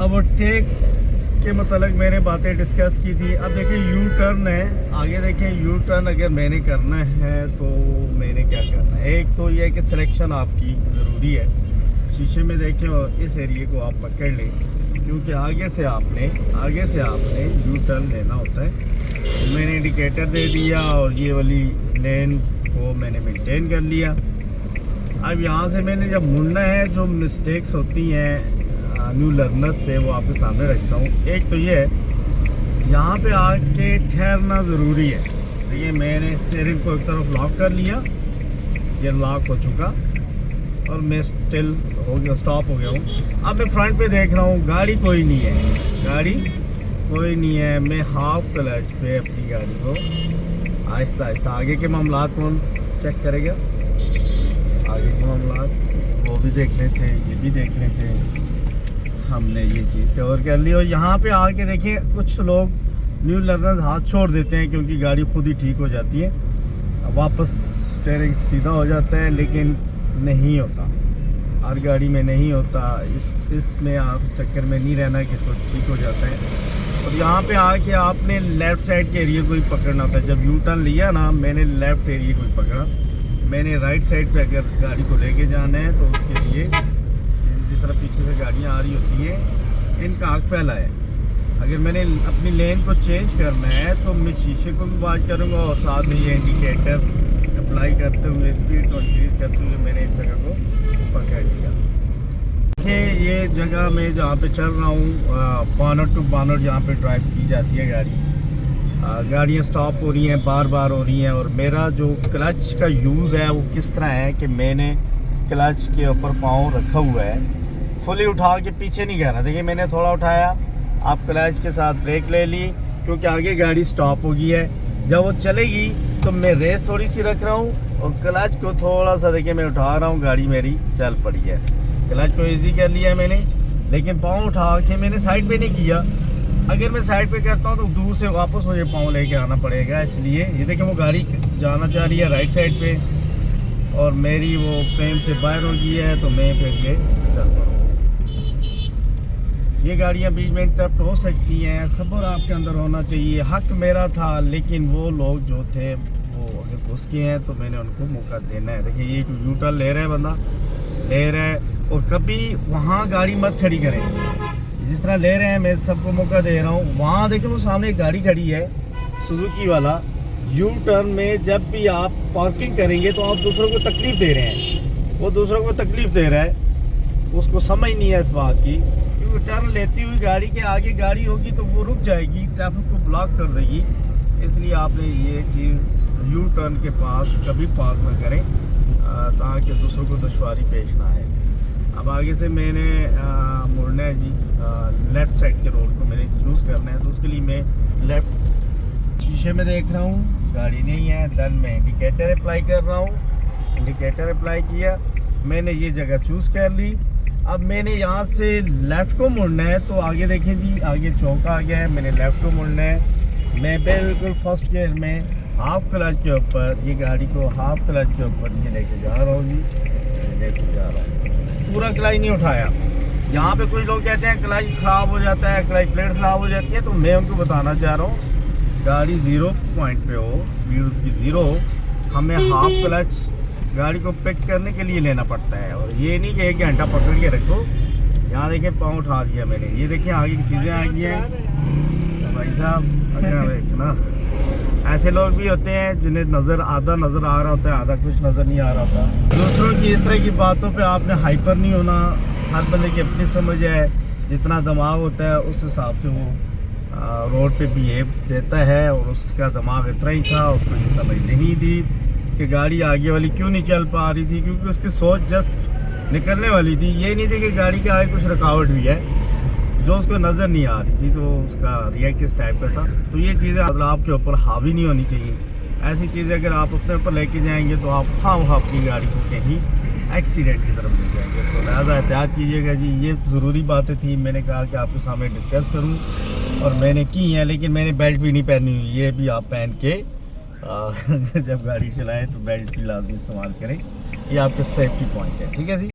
Overtake के मतलब मैंने बातें डिस्कस की थी। अब देखिए यू टर्न है, आगे देखें यू टर्न अगर मैंने करना है तो मैंने क्या करना है। एक तो ये है कि सिलेक्शन आपकी ज़रूरी है, शीशे में देखें और इस एरिए को आप पकड़ लें, क्योंकि आगे से आपने यू टर्न लेना होता है। तो मैंने इंडिकेटर दे दिया और ये वाली लेन को मैंने मेंटेन कर लिया। अब यहाँ से मैंने जब मुड़ना है, जो मिस्टेक्स होती हैं न्यू लर्नर्स से, वो आपके सामने रखता हूँ। एक तो ये है, यहाँ पे आके ठहरना ज़रूरी है। देखिए मैंने स्टीयरिंग को एक तरफ लॉक कर लिया, ये लॉक हो चुका और मैं स्टिल हो गया, स्टॉप हो गया हूँ। अब मैं फ्रंट पे देख रहा हूँ, गाड़ी कोई नहीं है, मैं हाफ क्लच पे अपनी गाड़ी को आहिस्ता आहिस्ता, आगे के मामला कौन चेक करेगा, आगे के मामला वो भी देखने थे, ये भी देखने थे, हमने ये चीज़ कवर कर ली। और यहाँ पे आके देखिए कुछ लोग न्यू लर्नर्स हाथ छोड़ देते हैं क्योंकि गाड़ी खुद ही ठीक हो जाती है, वापस स्टीयरिंग सीधा हो जाता है, लेकिन नहीं होता, हर गाड़ी में नहीं होता। इसमें आप चक्कर में नहीं रहना कि तो ठीक हो जाता है। और यहाँ पे आके आपने लेफ़्ट साइड के एरिया को ही पकड़ना होता है। जब यू टर्न लिया ना, मैंने लेफ़्ट एरिया को ही पकड़ा, मैंने राइट साइड पे अगर गाड़ी को लेके जाना है तो उसके लिए जिस तरह पीछे से गाड़ियाँ आ रही होती हैं, इनका आग फैला है। अगर मैंने अपनी लेन को चेंज करना है तो मैं शीशे को भी वाच करूँगा और साथ में ये इंडिकेटर अप्लाई करते हुए, स्पीड को इंक्रीज करते हुए मैंने इस जगह को पकड़ लिया। ये जगह में जहाँ पे चल रहा हूँ, बॉनट टू बॉनट जहाँ पे ड्राइव की जाती है गाड़ी, गाड़ियाँ स्टॉप हो रही हैं, बार बार हो रही हैं। और मेरा जो क्लच का यूज़ है वो किस तरह है कि मैंने क्लच के ऊपर पाँव रखा हुआ है, फुली उठा के पीछे नहीं गया। देखिए मैंने थोड़ा उठाया, आप क्लच के साथ ब्रेक ले ली, क्योंकि आगे गाड़ी स्टॉप हो गई है। जब वो चलेगी तो मैं रेस थोड़ी सी रख रहा हूँ और क्लच को थोड़ा सा देखिए मैं उठा रहा हूँ, गाड़ी मेरी चल पड़ी है। क्लच को इजी कर लिया मैंने, लेकिन पाँव उठा के मैंने साइड पे नहीं किया। अगर मैं साइड पे करता हूँ तो दूर से वापस मुझे पाँव लेके आना पड़ेगा। इसलिए ये देखिए वो गाड़ी जाना चाह रही है राइट साइड पे और मेरी वो फ्रेम से बाहर हो गई है, तो मैं फिर ये चल पड़ा। ये गाड़ियाँ बीच में इंटरप्ट हो सकती हैं, सब्र आपके अंदर होना चाहिए। हक मेरा था, लेकिन वो लोग जो थे वो अगर घुस के हैं तो मैंने उनको मौका देना है। देखिए ये यू टर्न ले रहा है, बंदा ले रहा है, और कभी वहाँ गाड़ी मत खड़ी करें जिस तरह ले रहे हैं। मैं सबको मौका दे रहा हूँ। वहाँ देखिए वो सामने एक गाड़ी खड़ी है सुजुकी वाला। यू टर्न में जब भी आप पार्किंग करेंगे तो आप दूसरों को तकलीफ़ दे रहे हैं, वो दूसरों को तकलीफ़ दे रहा है, उसको समझ नहीं है इस बात की। क्योंकि टर्न लेती हुई गाड़ी के आगे गाड़ी होगी तो वो रुक जाएगी, ट्रैफिक को ब्लॉक कर देगी। इसलिए आपने ये चीज़ यू टर्न के पास कभी पार्क ना करें ताकि दूसरों को दुश्वारी पेश ना आए। अब आगे से मैंने मुड़ना है जी, लेफ़्ट साइड के रोड को मैंने चूज़ करना है, तो उसके लिए मैं लेफ़्ट शीशे में देख रहा हूँ, गाड़ी नहीं है। देन मैं इंडिकेटर अप्लाई कर रहा हूँ, इंडिकेटर अप्लाई किया, मैंने ये जगह चूज़ कर ली। अब मैंने यहाँ से लेफ़्ट को मुड़ना है, तो आगे देखें जी, आगे चौक आ गया है, मैंने लेफ़्ट को मुड़ना है। मैं बिल्कुल फर्स्ट गियर में हाफ क्लच के ऊपर ये गाड़ी को हाफ क्लच के ऊपर ये लेके जा रहा हूँ जी, लेके जा रहा हूँ। पूरा क्लच नहीं उठाया। यहाँ पे कुछ लोग कहते हैं क्लच ख़राब हो जाता है, क्लच प्लेट ख़राब हो जाती है, तो मैं उनको बताना चाह रहा हूँ गाड़ी 0 पॉइंट पे हो, स्पीड उसकी 0 हो, हमें हाफ क्लच गाड़ी को पिक करने के लिए लेना पड़ता है। और ये नहीं कि 1 घंटा पकड़ के रखो। यहाँ देखिए पाँव उठा दिया मैंने, ये देखिए आगे की चीज़ें आ गई हैं भाई साहब। अगर देखना ऐसे लोग भी होते हैं जिन्हें आधा नज़र आ रहा होता है, आधा कुछ नज़र नहीं आ रहा होता। दूसरों की इस तरह की बातों पे आपने हाइपर नहीं होना। हर बंदे की अपनी समझ है, जितना दिमाग होता है उस हिसाब से वो रोड पे बिहेव देता है। और उसका दिमाग इतना ही था, उसको ये समझ नहीं थी कि गाड़ी आगे वाली क्यों नहीं चल पा रही थी, क्योंकि उसकी सोच जस्ट निकलने वाली थी। ये नहीं थी कि गाड़ी के आगे कुछ रुकावट हुई है जो उसको नज़र नहीं आ रही थी, तो उसका रिएक्ट इस टाइप का था। तो ये चीज़ें आपके ऊपर हावी नहीं होनी चाहिए। ऐसी चीज़ें अगर आप अपने ऊपर लेके जाएंगे तो आप अपनी गाड़ी को कहीं एक्सीडेंट की तरफ ले जाएंगे। तो लिहाजा एहतियात कीजिएगा जी। ये ज़रूरी बातें थी, मैंने कहा कि आपके सामने डिस्कस करूँ और मैंने की हैं, लेकिन मैंने बेल्ट भी नहीं पहनी हुई। ये भी आप पहन के जब गाड़ी चलाएं तो बेल्ट की लाजमी इस्तेमाल करें, ये आपके सेफ्टी पॉइंट है। ठीक है जी।